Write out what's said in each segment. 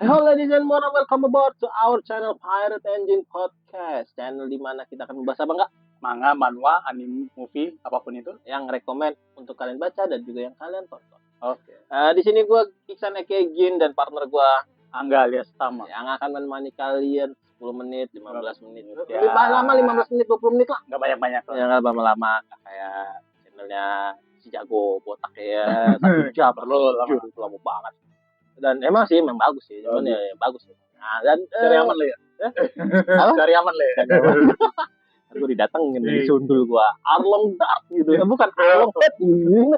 Hello ladies and gentlemen, welcome aboard to our channel Pirate Engine Podcast. Channel di mana kita akan membahas apa enggak? Manga, manhwa, anime, movie, apapun itu. Yang rekomend untuk kalian baca dan juga yang kalian tonton. Oke. Di sini gue Iksan Eke Gin dan partner gue Angga alias Tama. yang akan menemani kalian 10 menit, 15 menit. Ya. Lebih lama 15 menit, 20 menit lah. Nggak banyak-banyak. Yang nggak lama-lama kayak channelnya si Jago botak ya. 1 jam lama banget. Dan emang bagus sih, cuman ya bagus sih. Nah, dan Cari aman lo ya. Cari aman lo ya. Gue didatengin dari sundul gue Arlong Dark gitu, bukan Arlong Pet gitu.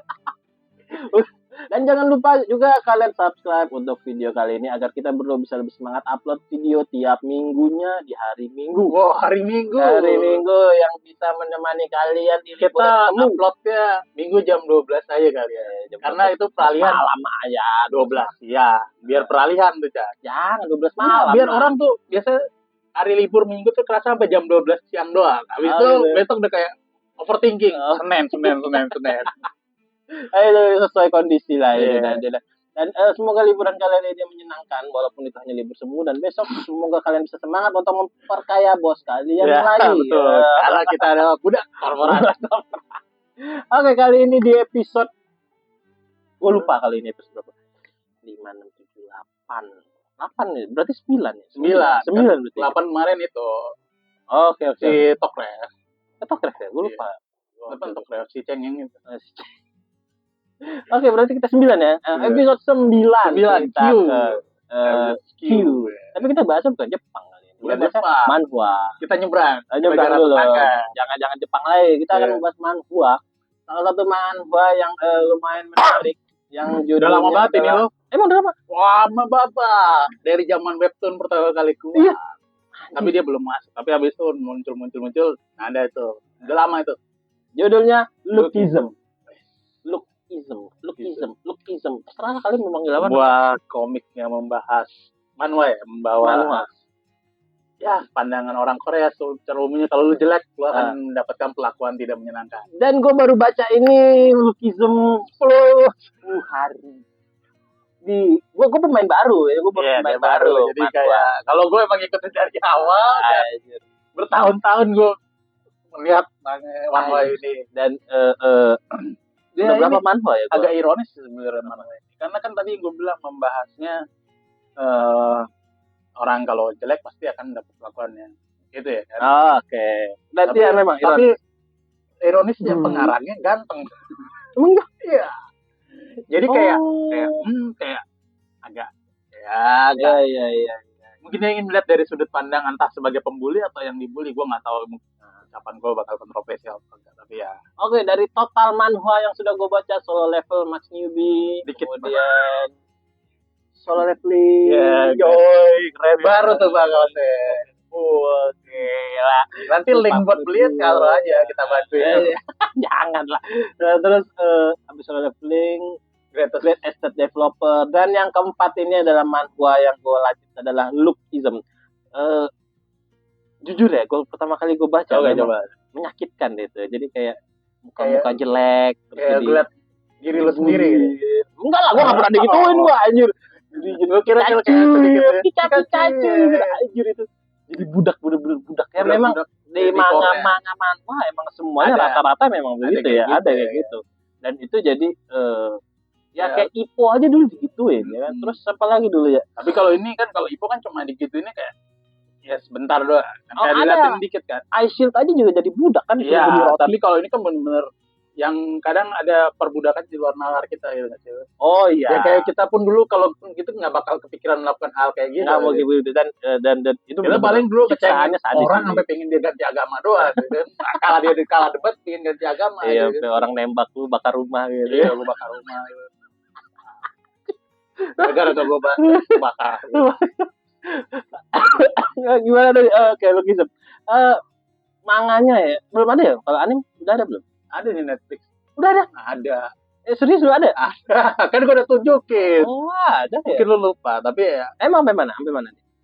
Dan jangan lupa juga kalian subscribe untuk video kali ini agar kita berdua bisa lebih semangat upload video tiap minggunya di hari Minggu. Wow, hari Minggu yang bisa menemani kalian di kita uploadnya Minggu jam 12 aja kali ya. Karena itu peralihan malam aja 12 ya, biar peralihan tuh Cak. Jangan 12 malam. Biar orang tuh biasa hari libur Minggu tuh kerasa sampai jam 12 siang doang. Habis itu besok udah kayak overthinking. Senin. Ayo sesuai kondisi lah ya. Dan semoga liburan kalian ini menyenangkan walaupun itu hanya libur semu, dan besok semoga kalian bisa semangat untuk memperkaya bos kalian lagi. Betul. Karena kita adalah budak korporat. Oke, kali ini di episode gue lupa kali ini episode berapa. 5, 6, 7, 8 nih, berarti 9 ya? 9 berarti. 8 kemarin itu. Oke. Si Tokref. Tokref ya? Gue lupa. 8 Tokref, si Cengeng itu. Oke, berarti kita 9 ya. Episode 9 Q. Q. Tapi kita bahasnya bukan Jepang kali ini. Bukan Jepang. Manhwa. Kita nyebrang dulu. Jangan Jepang lagi. Kita akan membahas manhwa. Salah satu manhwa yang lumayan menarik. Yang judulnya udah lama banget ini lo. Emang udah lama? Lama bapak. Dari zaman webtoon pertama kali keluar. Iya. Tapi dia belum masuk. Tapi habis itu muncul. Nah, ada itu. Udah lama itu. Judulnya Lookism. Terserah kalian memanggil apa? Buah komik yang membahas manhwa ya, membawa ya pandangan orang Korea secara umumnya, kalau lu jelek lu akan mendapatkan perlakuan tidak menyenangkan. Dan gue baru baca ini Lookism 10 hari. Gue pemain baru ya, pemain baru. Jadi kayak kalau gue emang ikutin dari awal bertahun-tahun gue melihat manhwa ini. Dan udah berapa manhwa ya? Agak ironis sebenarnya manhwa ini. Karena kan tadi gue bilang membahasnya orang kalau jelek pasti akan dapat perlakuannya. Gitu ya kan? Oke. Berarti ya memang ironis. Tapi ironisnya pengarangnya ganteng. Emang enggak? Iya. Jadi kayak agak ya. Mungkin dia ingin melihat dari sudut pandang entah sebagai pembuli atau yang dibully. Gue nggak tahu kapan gue bakal kontroversial, tapi ya. Oke, dari total manhwa yang sudah gue baca, Solo Level, Max Newbie, kemudian Solo Leveling, keren baru tuh bangetnya. Oke lah. Nanti link buat beli kalau aja kita bantuin. Jangan lah. Terus habis Solo Leveling, Great Estate Developer, dan yang keempat ini adalah manhwa yang gue lanjut adalah Lookism. Jujur ya, pertama kali gue baca menyakitkan gitu. Jadi kayak muka jelek, terus jadi ngeliat diri lu sendiri. Enggak lah, gue nggak pernah digituin gue anjir. Jadi kira cacu anjir itu. Jadi budak ya memang di manhwa emang semuanya rata-rata memang begitu ya, ada kayak gitu. Dan itu jadi kayak Ipo aja dulu digituin ya kan. Terus apa lagi dulu ya? Tapi kalau Ipo kan cuma digituinnya kayak ya sebentar doang. Kayak diliatin dikit kan. iShield aja juga jadi budak kan. Iya, tapi kalau ini kan benar-benar yang kadang ada perbudakan di luar nalar kita gitu nggak sih? Oh iya. Ya kayak kita pun dulu kalau gitu nggak bakal kepikiran melakukan hal kayak gitu. Nggak mau gitu dan itu kita paling dulu kecengin orang sampai pengen dia ganti agama doang gitu. Kalah debat pengen ganti agama. Iya, gitu. Orang nembak lu bakar rumah gitu. Iya, lu bakar rumah gitu. Gara-gara gue bakar. Gimana tadi? Kayak Lookism. Manganya ya belum ada ya? Kalau anime udah ada belum? Ada di Netflix. Udah ada? Ada. Serius lu ada? Kan gue udah tunjukin. Oh, ada ya? Mungkin lu lupa, tapi ya. Emang sampai mana?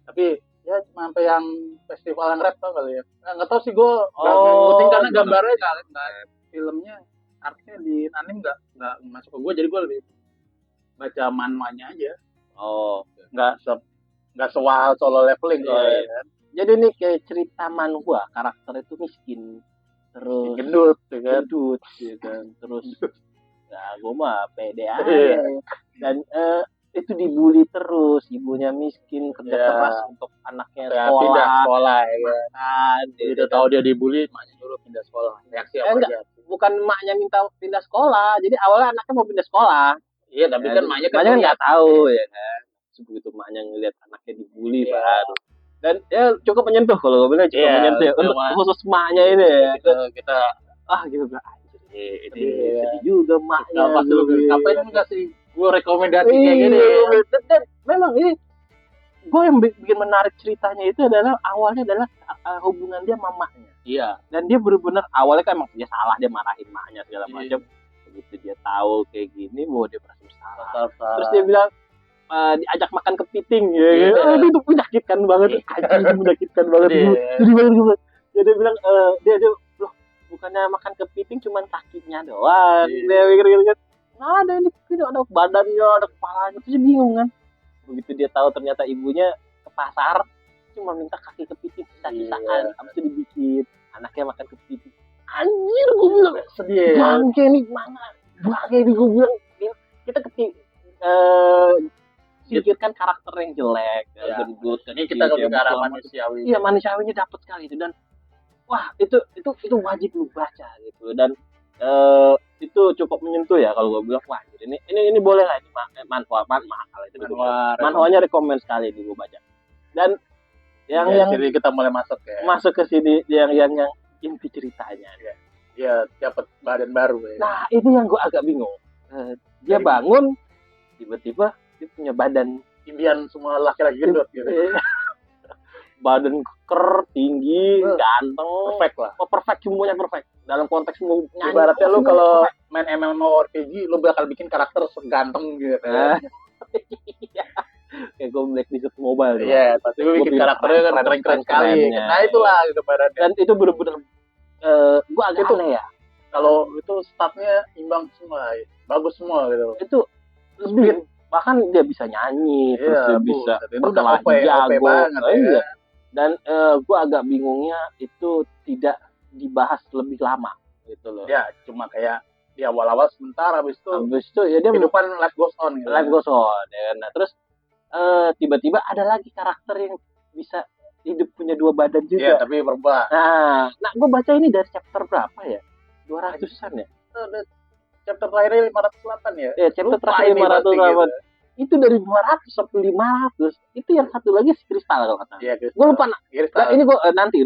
Tapi ya cuma sampai yang festival yang rap tau kali ya. Nggak tahu sih gue. Ngikutin karena gambarnya nggak filmnya, artinya di anime nggak masuk ke gue, jadi gue lebih baca manhwanya aja. Oh, nggak Nggak solo leveling kok. Iya. Ya kan? Jadi nih kayak cerita manhwa, karakter itu miskin, terus Gendut, ya kan? gendut, ya kan, terus ya gue mah pede aja. Iya. Dan itu dibully terus, ibunya miskin, kerja Iya. keras untuk anaknya Ya, sekolah. pindah sekolah ya kan. Makan, Begitu tahu dia dibully, maknya nyuruh pindah sekolah. Reaksi apa enggak. aja? Bukan emaknya minta pindah sekolah, jadi awalnya anaknya mau pindah sekolah. Iya, tapi kan maknya kan nggak tahu ya kan. Begitu maknya ngelihat anaknya dibully Iya. baru. Dan ya cukup menyentuh kalau gue bilang cukup Iya, menyentuh ya. Untuk memang. khusus maknya ini ya. kita Gitu bilang anjir ini Iya. sedih juga maknya. apa tuh gitu. ngapain lu kasih gue rekomendasi kayak Iya, gini ya? dan memang ini gue yang bikin menarik ceritanya itu adalah awalnya adalah hubungan dia sama maknya. Iya. Dan dia benar-benar awalnya kan emang dia salah, dia marahin maknya segala Iya. macam. Begitu dia tahu kayak gini, bahwa dia merasa bersalah. Salah. Terus dia bilang diajak makan kepiting ya. Iya. Itu menyakitkan banget. Anjing itu menyakitkan banget. Iya. Jadi banget gue. Dia bilang dia loh bukannya makan kepiting cuman kakinya doang. Iya. Dia pikir kan. Nggak ada ini ada badannya, ada kepalanya. Terus dia bingung kan. Begitu dia tahu ternyata ibunya ke pasar cuma minta kaki kepiting sisa-sisaan. Iya. Habis itu dibikin anaknya makan kepiting. Anjir gue bilang Sedih ya. bangke nih mana bangke nih gue bilang kita pikirkan karakter yang jelek Ya. gendut Ini kita lebih ke arah manusiawi. iya manusiawinya dapat sekali itu dan wah itu wajib lu baca gitu dan itu cukup menyentuh ya kalau gue bilang wah ini boleh lah ini manhwa itu manhwanya rekomend sekali nih gue baca dan yang jadi kita mulai masuk ya. Masuk ke sini yang inti ceritanya Ya dapat badan baru ya. nah itu yang gue agak bingung dia bangun tiba-tiba dia punya badan impian semua laki-laki gendut gitu. badan keker tinggi ganteng Perfect lah. perfect semuanya perfect dalam konteks mau nyanyi Ibaratnya lu kalau main MMORPG lu bakal bikin karakter seganteng gitu kan. kayak gue Blacklist Mobile Iya, pasti gue bikin karakternya kan keren sekali. Nah itulah gambarannya. Dan itu bener-bener gue agak Itu, aneh ya. Kalau itu statnya imbang semua, bagus semua gitu. Itu lebih bahkan dia bisa nyanyi, terus dia bisa berkelahi jago. Banget, ya. Dan gue agak bingungnya itu tidak dibahas lebih lama gitu loh. Ya, cuma kayak di awal-awal sebentar habis itu ya dia kehidupan life goes on gitu. Life goes on ya. Nah, terus tiba-tiba ada lagi karakter yang bisa hidup punya dua badan juga. Iya, tapi berubah. Nah, gue baca ini dari chapter berapa ya? 200-an ya? Chapter terakhirnya 508 ya? Ya, chapter terakhir 508. Gitu. Itu dari 200 sampai 500. Itu yang satu lagi si Kristal kalau kata. Iya, gue lupa. Nah, ini gue nanti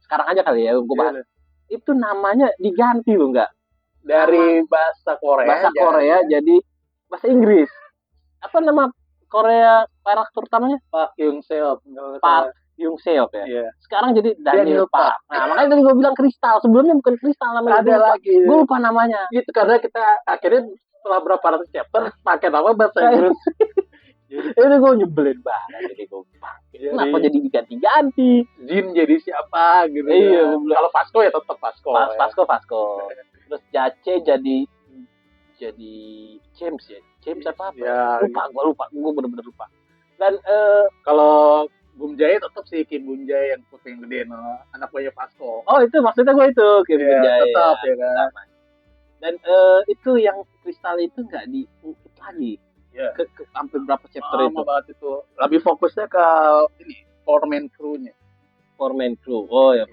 sekarang aja kali ya gue bahas. Itu namanya diganti loh enggak? Dari bahasa Korea. Jadi bahasa Inggris. Apa nama Korea karakter utamanya? Park Hyung Seop. Ya. Yeah. Sekarang jadi Daniel Park. Nah, makanya tadi gue bilang Kristal. Sebelumnya bukan Kristal namanya. Ada lagi. Gue lupa namanya. Itu karena kita akhirnya setelah berapa ratus chapter pakai nama bahasa Inggris. Ini gue nyebelin banget. Jadi gue kenapa jadi diganti-ganti? Jin jadi siapa gitu. Iya. Kalau Vasco ya tetap Vasco. Vasco. Terus Jace jadi James ya. James apa? Ya, lupa. Gue bener-bener lupa. Dan kalau Bumjaya tetap sih Kim Bunjaya yang putih yang gede, anak buahnya Vasco. Oh itu maksudnya gue itu Kim Bunjaya. Tetap ya kan. Dan itu yang Kristal itu nggak diungkit lagi. Yeah. Ke sampai berapa chapter itu? Banget itu. Lebih fokusnya ke ini foreman crew-nya. Foreman crew. Oh ya.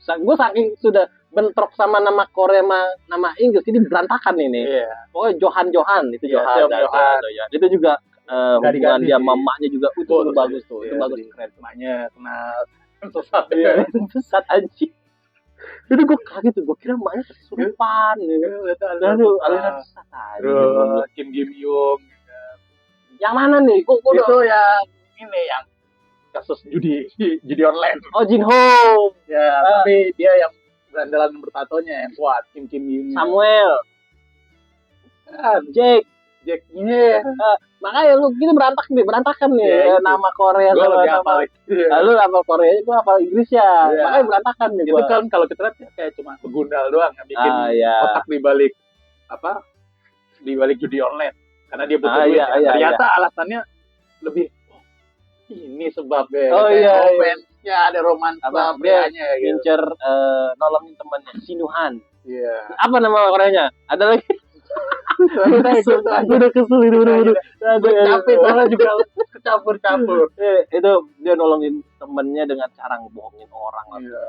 Gue saking sudah bentrok sama nama Korea nama Inggris ini berantakan ini. Iya. Pokoknya Johan itu Johan. Itu juga hubungan dia mamanya juga itu bagus tuh. Itu bagus keren. Maknya kenal sesat ya. Sesat anjing. Itu gue kaget tuh. Gue kira maknya kesurupan gitu. Lalu aliran sesat aja. Kim Gi Myung. Yang mana nih? Itu yang ini yang kasus judi online. Oh Jin Ho. Ya, tapi dia yang berandalan bertatonya yang kuat, Kim Myung. Samuel. Jack ini. Makanya lu gitu berantakan nih nama Korea sama nama. Lalu nama Korea itu apa Inggris ya. Makanya berantakan nih. Itu kan kalau kita lihat kayak cuma begundal doang yang bikin otak di balik judi online. karena dia butuh duit. Ternyata alasannya lebih ini sebabnya. Oh iya. Romansnya ada romansa prianya gitu. Ngincer nolongin temannya Sinuhan. Iya. Apa nama orangnya? Ada lagi. Udah kesel ini udah. Capek soalnya juga kecampur-campur. Itu dia nolongin temennya dengan cara ngebohongin orang. Iya.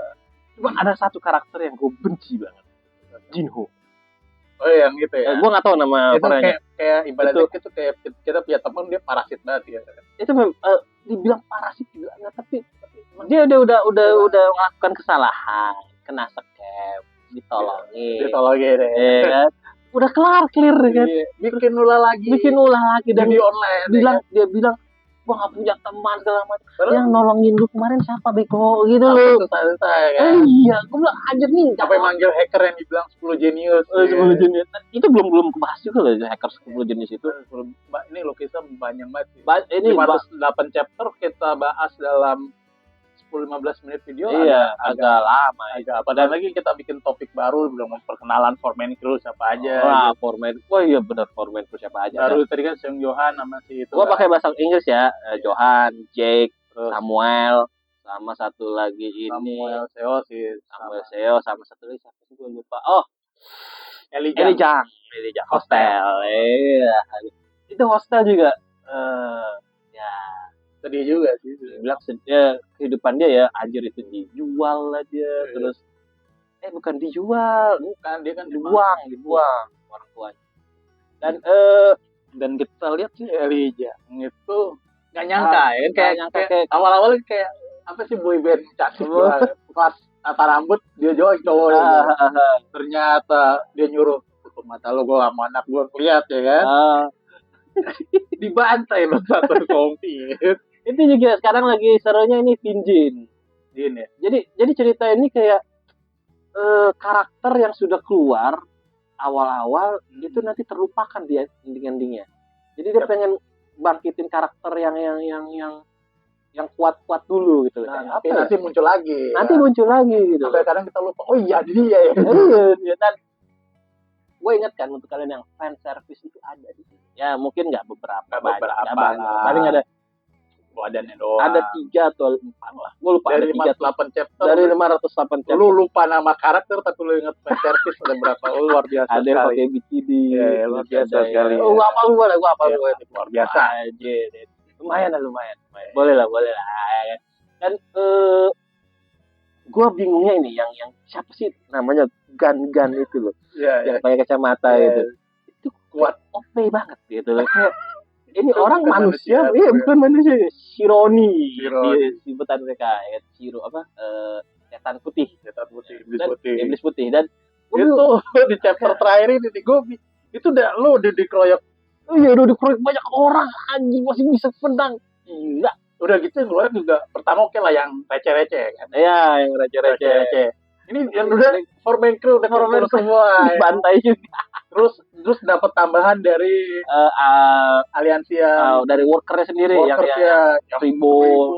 Cuma ada satu karakter yang gue benci banget. Jinho. Oh yang gitu ya. Gue nggak tahu nama orangnya. Kayak ibaratnya itu kayak kita punya teman dia parasit banget ya. Itu dibilang parasit juga nggak, tapi dia udah melakukan kesalahan, kena scam, ditolongin deh. Kan? Udah clear kan. Bikin ulah lagi dan di online. Dia bilang gua nggak punya teman segala macam. Yang nolongin lu kemarin siapa beko gitu loh. Selesai kan. Iya, gua bilang aja nih. Sampai manggil hacker yang dibilang 10 jenius. 10 jenius. Itu belum kebahas juga loh hacker 10 jenius itu. Ini Lukisa banyak banget. Ini 508 chapter kita bahas dalam 10-15 menit video. Iya, agak lama. Padahal lagi kita bikin topik baru, belum perkenalan Foreman Crew siapa aja. Foreman. Oh iya benar, Foreman Crew siapa aja. Baru tadi kan Seung Johan sama si itu. Gua pakai bahasa Inggris ya. Johan, Jake, Samuel, sama satu lagi ini. Samuel Seo sama satu lagi siapa sih gua lupa. Oh, Elijah. Hostel. Iya. Itu Hostel juga. Ya. Sedih juga sih. Bilang kehidupan dia ya, anjir itu dijual lah dia. Terus bukan dijual, dia kan dibuang orang tuanya. Dan kita lihat sih Elijah itu nggak nyangka kayak awal-awal kayak apa sih boyband cantik pas tata rambut dia cowok ternyata dia nyuruh tutup mata lo, gue sama anak gue lihat ya kan. Dibantai loh satu komplit. Itu juga sekarang lagi serunya ini Jin ya. Jadi cerita ini kayak karakter yang sudah keluar awal-awal itu nanti terlupakan dia ending-endingnya. Jadi dia pengen bangkitin karakter yang kuat-kuat dulu gitu. Nanti muncul lagi. Gitu. Sampai kadang kita lupa. Oh iya dia ya. Iya. Dan gue ingat kan untuk kalian yang fan service itu ada di sini. Ya mungkin nggak beberapa. Paling ada. Badannya doang. Ada 3 atau 4 lah. Gue lupa dari ada 508 chapter. Dari 508 chapter. Lu lupa nama karakter tapi lu ingat fan service ada berapa? Luar biasa. Ada yang pakai bikini. Iya, luar biasa sekali. Gua apa luar biasa. Lumayan. Boleh lah. Dan gue bingungnya ini yang siapa sih namanya Gan itu loh. Yang pakai kacamata itu. Itu kuat OP banget gitu loh. Ini orang manusia, bukan manusia. Shironi. Sebutan mereka ya, setan putih, iblis putih. Dan itu di chapter terakhir ini itu udah dikeroyok. Iya, udah dikeroyok banyak orang, anjing masih bisa pedang. Gila. Udah gitu ngeluarin juga pertama oke lah yang receh-receh kan. Iya, yang receh-receh. Ini yang udah Foreman Crew semua. Bantai juga. Terus dapat tambahan dari aliansi dari workernya sendiri yang Ribo,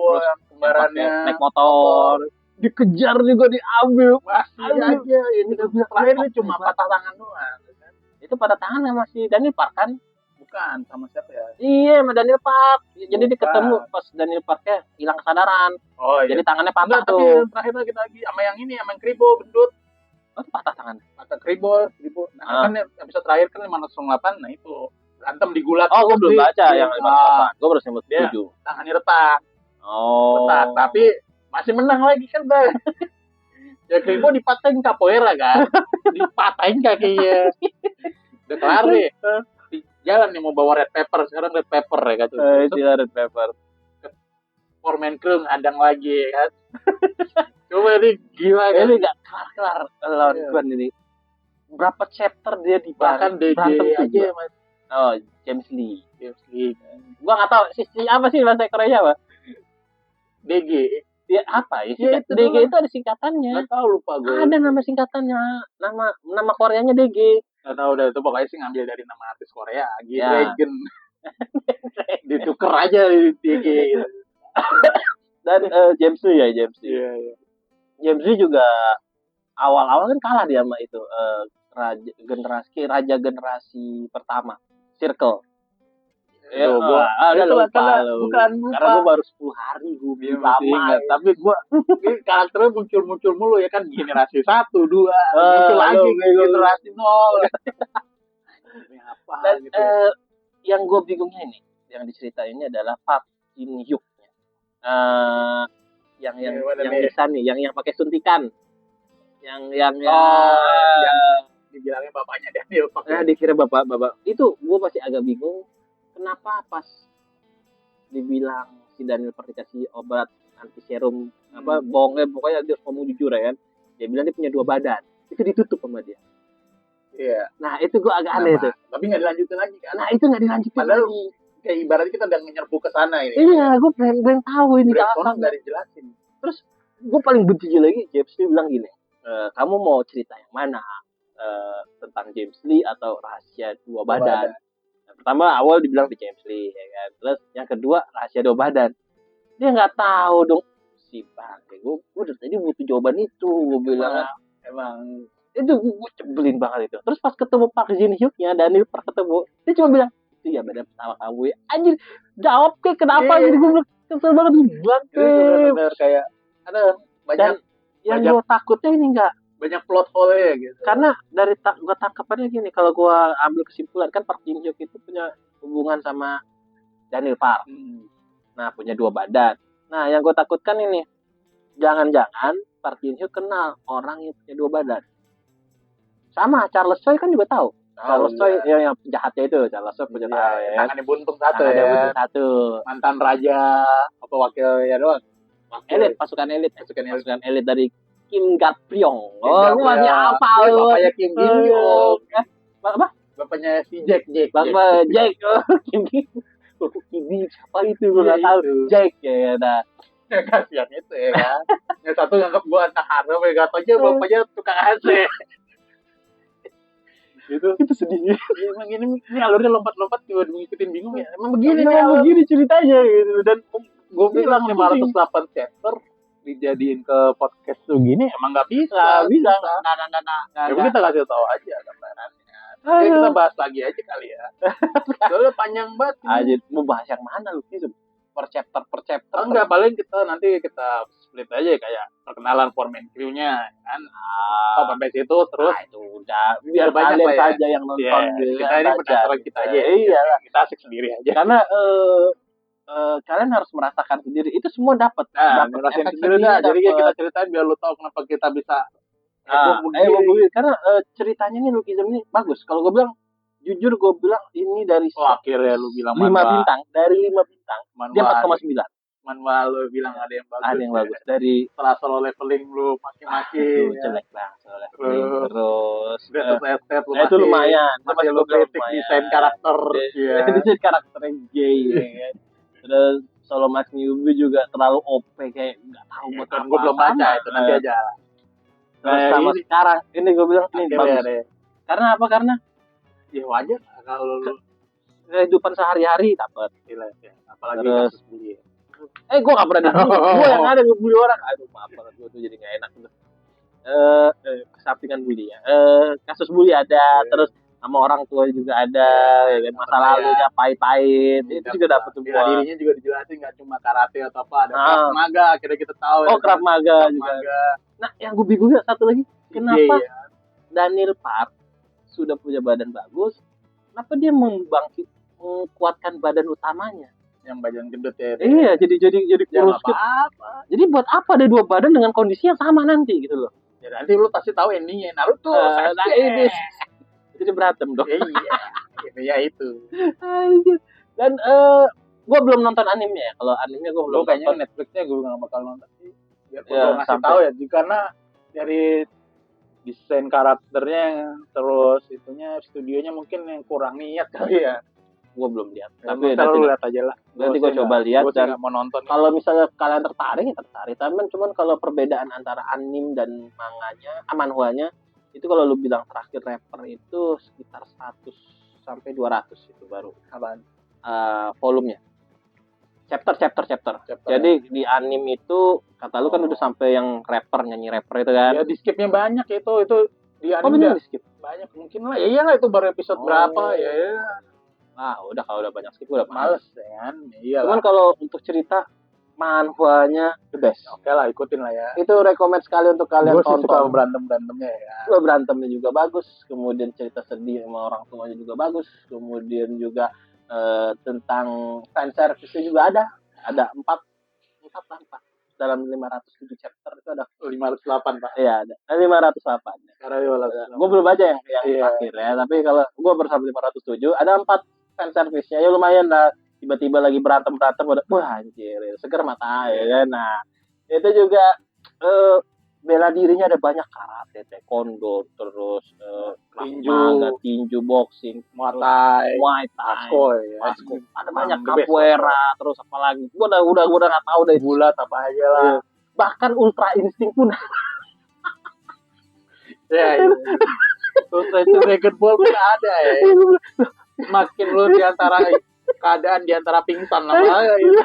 terus kembarannya naik motor, dikejar juga diambil. Masih aja ini terakhir ini cuma patah tangan doang. Itu patah tangan sama si Daniel Park kan? Bukan, sama siapa ya? Iya, sama Daniel Park. Jadi dia ketemu pas Daniel Parknya hilang kesadaran. Oh iya. Jadi tangannya patah tuh. Tapi terakhir lagi sama yang ini, sama yang Kribo gendut. Oh, itu patah tangan. Patah Kribo. Nah, kan episode terakhir kan 508, nah itu berantem di gulat. Oh, gue belum baca yang 508. Gue baru sempat 7. Tangannya retak. Oh. Retak, tapi masih menang lagi kan, Bang. Ya Kribo dipatahin capoeira kan. Dipatahin kakinya. Udah kelar nih. Jalan nih mau bawa red pepper, sekarang red pepper ya kan. Red pepper. Foreman Crew ngadang lagi kan. Coba nih gila kan. Ini gak kelar lawan ini. Berapa chapter dia di bahkan DG aja Mas. Oh, James Lee. Gua enggak tahu apa sih bahasa Korea apa? DG. Ya apa ya? DG itu ada singkatannya. Enggak tahu, lupa gue. Ada nama singkatannya. Nama Koreanya DG. Nggak tahu udah itu pokoknya sih ngambil dari nama artis Korea Dragon. Ditukar aja di DG. Dan James Lee. Iya. James Lee juga awal-awal kan kalah dia sama itu raja generasi pertama Circle. Ya, gua ada lupa lu. Bukan lupa. Karena gua baru 10 hari gua belum lama. Tapi gua karakternya muncul mulu ya kan, generasi 1, 2, muncul lagi generasi 0. Ini apa dan, gitu. Yang gua bingungnya ini, yang diceritain ini adalah Park Jin Hyuk. Yang bisa nih, yang pakai suntikan. Yang dibilangnya bapaknya Daniel Park. Dikira bapak. Itu gua masih agak bingung. Kenapa pas dibilang si Daniel Park dikasih obat anti serum bohongnya, pokoknya dia ngomong jujur ya kan, dia bilang dia punya 2 badan, itu ditutup sama dia. Iya. Nah itu gue agak aneh tuh. Tapi nggak dilanjutin lagi kan? Nah itu nggak dilanjutin. Padahal kayak ibaratnya kita udah nyerbu ke sana ini. Iya, gue pengen tahu ini. Nggak dijelasin. Terus gue paling benci lagi, James Lee bilang gini, kamu mau cerita yang mana? Tentang James Lee atau rahasia 2 badan? Pertama awal dibilang di James Lee ya kan, terus yang kedua rahasia 2 badan. Dia nggak tahu dong si bangke. Gue dari tadi butuh jawaban itu, gue bilang. Emang itu gue cebelin banget itu. Terus pas ketemu Park Jin Hyuk-nya, Daniel Park ketemu, dia cuma bilang itu ya badan pertama kamu ya. Anjir, jawab ke kenapa gitu, gue bilang kesel banget bangke. Bener kayak ada banyak. Dan yang gue takutnya ini enggak banyak plot hole ya gitu. Karena dari gue tangkapannya gini, kalau gue ambil kesimpulan kan Park Jin Hyuk itu punya hubungan sama Daniel Park. Nah punya 2 badan. Nah yang gue takutkan ini, jangan-jangan Park Jin Hyuk kenal orang yang punya 2 badan. Sama Charles Choi kan juga tahu. Charles Choi yang penjahatnya itu, Charles Choi punya tahu ya. Tangannya buntung satu. Mantan raja apa wakil ya doang. Pasukan elit dari Kim Gat-pryong. Lu masih apa lu? Bapaknya Kim Gi-yong. Apa? Bapaknya si Jack. Bapak Jack. Kim siapa itu gue nggak tahu. Jack ya. Nah, kasihan itu ya kan. Yang satu nganggap gua anak haram, yang gak aja bapaknya tukang AC. Itu sedih. Emang ini alurnya lompat-lompat juga ngikutin bingung ya. Emang begini ceritanya gitu. Dan gue bilang 508 chapter dijadiin ke podcast tuh gini emang nggak bisa. Nah, kita kasih tahu aja gambarannya. Kita bahas lagi aja kali ya. Soalnya panjang banget. Aja mau bahas yang mana lu sih? Per chapter. Enggak, paling kita split aja kayak perkenalan format crew-nya kan. Sampai situ terus itu udah biar banyak saja yang nonton. Kita ini penasaran kita aja. Iya, kita asik sendiri aja. Karena kalian harus merasakan sendiri, itu semua dapat ngerasain sendiri dah. Jadi kita ceritain biar lu tahu kenapa kita bisa karena ceritanya nih Lookism ini bagus. Kalau gue bilang jujur, gue bilang ini dari akhirnya lu bilang 5 bintang, dari 5 bintang dia 4,9. Manwa lu bilang ada yang bagus. Dari setelah solo leveling lu masing-masing jelek banget solo leveling. Terus itu lumayan. Masih lu kritik desain karakter. Desain karakternya gay ya kan. Terus Solo Max Newbie juga terlalu OP, kayak nggak tahu buat apa. Gue belum baca itu, nanti aja. Terus sama sekarang ini gue bilang ini bagus. Karena apa? Karena ya wajar kalau lu kehidupan sehari-hari dapat. Apalagi kasus bully. Gue nggak pernah dibully. Gue yang ada ngebully orang. Aduh maaf banget, gue tuh jadi nggak enak tuh. Kesampingan bully ya. Kasus bully ada, terus sama orang tua juga ada, ya kan, masa lalunya pahit-pahit, itu juga dapat tuh. Dirinya juga dijelasin nggak cuma karate atau apa, ada Krav Maga, akhirnya kita tahu. Krav Maga juga. Nah, yang gue bingung satu lagi, kenapa Daniel Park sudah punya badan bagus, kenapa dia menguatkan badan utamanya? Yang badan gendut ya. Iya, jadi kurus. Jadi buat apa ada 2 badan dengan kondisi yang sama nanti gitu loh? Ya nanti lu pasti tahu endingnya. Naruto. Ini jadi berantem dong. Iya itu. Dan gue belum nonton animenya ya. Kalau animenya gue belum kayaknya nonton. Netflixnya gue gak bakal nonton sih. Biar gue ngasih tahu ya. Karena dari desain karakternya, terus itunya studionya mungkin yang kurang niat kali ya. Gue belum lihat. Tapi nanti lihat aja lah. Nanti gue coba lihat. Gue mau nonton. Kalau misalnya kalian tertarik, ya tertarik. Tapi cuman kalau perbedaan antara anim dan manhwanya, itu kalau lu bilang terakhir rapper itu sekitar 100 sampai 200 itu baru. Apaan? Volumenya. Chapter. Jadi di anim itu kata lu kan udah sampai yang nyanyi rapper itu kan. Ya di skipnya banyak itu di anim. Bener di skip. Banyak mungkin lah. Ya iyalah itu baru episode berapa ya. Udah kalau udah banyak skip udah males ya kan. Iya. Cuman kalau untuk cerita manhwanya the best. Oke lah, ikutin lah ya. Itu rekomend sekali untuk kalian tonton. Gue suka berantemnya ya. Berantemnya juga bagus, kemudian cerita sedih sama orang tuanya juga bagus, kemudian juga tentang fan service juga ada 4 dalam 507 chapter itu ada 508 Pak. Iya ada 508. Gue belum baca yang terakhir ya, tapi kalau gue baru sampai 507 ada 4 fan service-nya ya lumayan lah. Tiba-tiba lagi berantem udah wah anjir seger mata ya kan. Nah itu juga bela dirinya ada banyak karate, taekwondo, terus tinju, boxing, muay thai, ada banyak capoeira, terus apa lagi? Gua udah nggak tahu deh gulat apa aja lah. Bahkan ultra instinct pun. Ya. Ultra instinct Dragon Ball pun ada ya. Makin lu keadaan di antara pingsan lah gitu.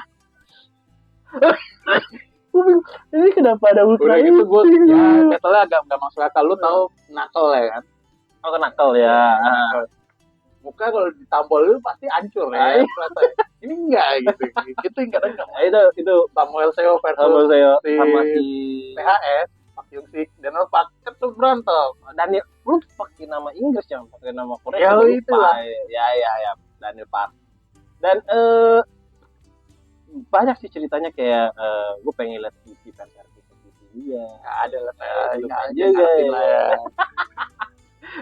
Ini kenapa ada ultra itu gue ya katanya agak masuk akal. Lu tahu knuckle ya kan? Oh knuckle ya. Muka kalau ditampol lu pasti hancur ya. Ini enggak gitu. Itu enggak. Itu Samuel Seo versus sama si PHS Pak Yung Sik dan Pak itu berantem. Daniel lu pakai nama Inggris yang pakai nama Korea. Ya itu lah. Ya Daniel Park. Dan banyak sih ceritanya kayak gue pengen lihat TV fan service dia. Ada lah juga ya.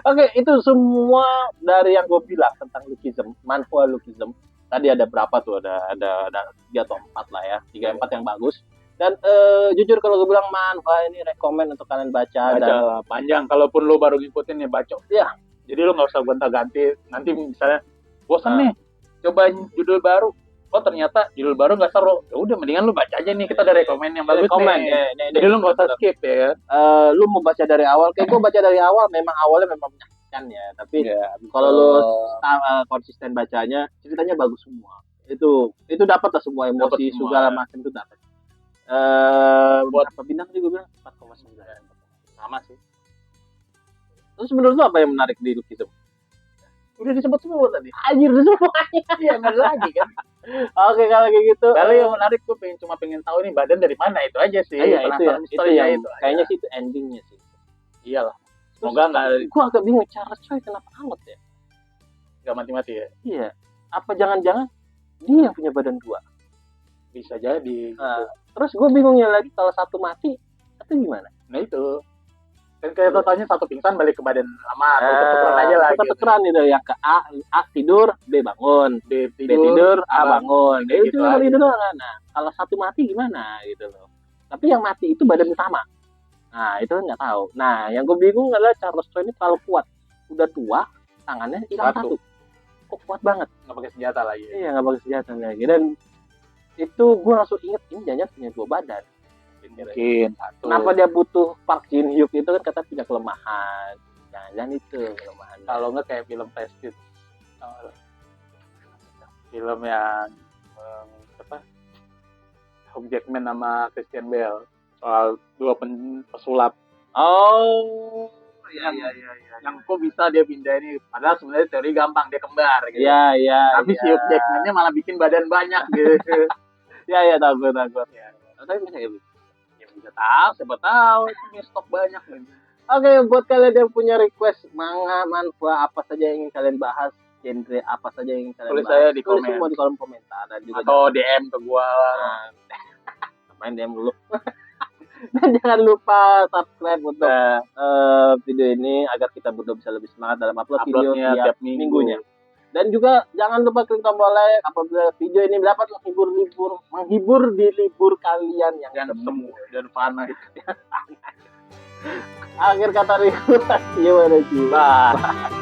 Oke, itu semua dari yang gue bilang tentang Lookism, manhwa Lookism. Tadi ada berapa tuh? Ada 3 atau 4 lah ya. 3 4 yang bagus. Dan jujur kalau gue bilang manhwa ini rekomend untuk kalian baca dan panjang. Kalaupun lo baru ngikutin ya baca. Ya. Jadi lo nggak usah gonta-ganti. Nanti misalnya bosan nih, coba judul baru. Oh ternyata judul baru nggak seru. Ya udah mendingan lu baca aja nih, kita ada rekomend yang bagus nih. Jadi lu nggak usah skip ya. Lu mau baca dari awal, kayak gue baca dari awal memang awalnya memang menyakitkan ya. Tapi kalau lu konsisten bacanya, ceritanya bagus semua. Itu dapat lah semua emosi segala macam itu dapat. Buat apa bintang juga bilang 4,9. Sama sih. Terus menurut lu apa yang menarik di Lookism? Udah disebut semua tadi. Anjir semuanya. Iya nggak lagi kan. Oke kalau kayak gitu. Kalau yang menarik gue cuma pengen tahu nih badan dari mana itu aja sih. Iya itu yang kayaknya sih itu endingnya sih. Iyalah. Semoga nggak. Gue agak bingung Charles Choi kenapa amat ya. Nggak mati-mati ya. Iya. Apa jangan-jangan dia yang punya badan 2? Bisa jadi. Terus gue bingungnya lagi kalau satu mati itu gimana? Nah itu. Kan kayak totalnya satu pingsan balik ke badan lama, tukeran aja lah. Tukeran gitu ya, ke A tidur, B bangun, B tidur, A bangun. Itu tidur doang. Nah, kalau satu mati gimana gitu loh. Tapi yang mati itu badan utama. Nah, itu nggak tahu. Nah, yang gue bingung adalah Charles Choi ini terlalu kuat. Udah tua, tangannya hilang satu. Kok kuat banget? Nggak pakai senjata lagi. Iya, nggak pakai senjata lagi. Dan itu gue langsung inget ini jangan punya 2 badan. Mungkin satu. Kenapa dia butuh Park Jin Hyuk itu kan kata punya kelemahan. Jangan itu kelemahan. Kalau nggak kayak film Prestige. Film yang Hugh Jackman sama Christian Bale soal 2 pesulap. Oh, iya. Yang kok bisa dia pindah ini? Padahal sebenarnya teori gampang, dia kembar gitu. Iya. Tapi si Hugh Jackman-nya malah bikin badan banyak gitu. Iya, takut. Ya. Tapi bisa gitu. Bisa tahu, siapa tahu punya stok banyak nih. Oke, buat kalian yang punya request manga, manhwa apa saja yang ingin kalian bahas, genre apa saja yang ingin kalian tulis bahas, saya di tulis komen. semua di kolom komentar dan juga atau DM ke gua. Main DM dulu. Dan jangan lupa subscribe untuk video ini agar kita berdua bisa lebih semangat dalam upload video tiap minggunya. Dan juga jangan lupa klik tombol like apabila video ini dapat menghibur di libur kalian yang semu dan fana. Akhir kata Rio, see you. Bye.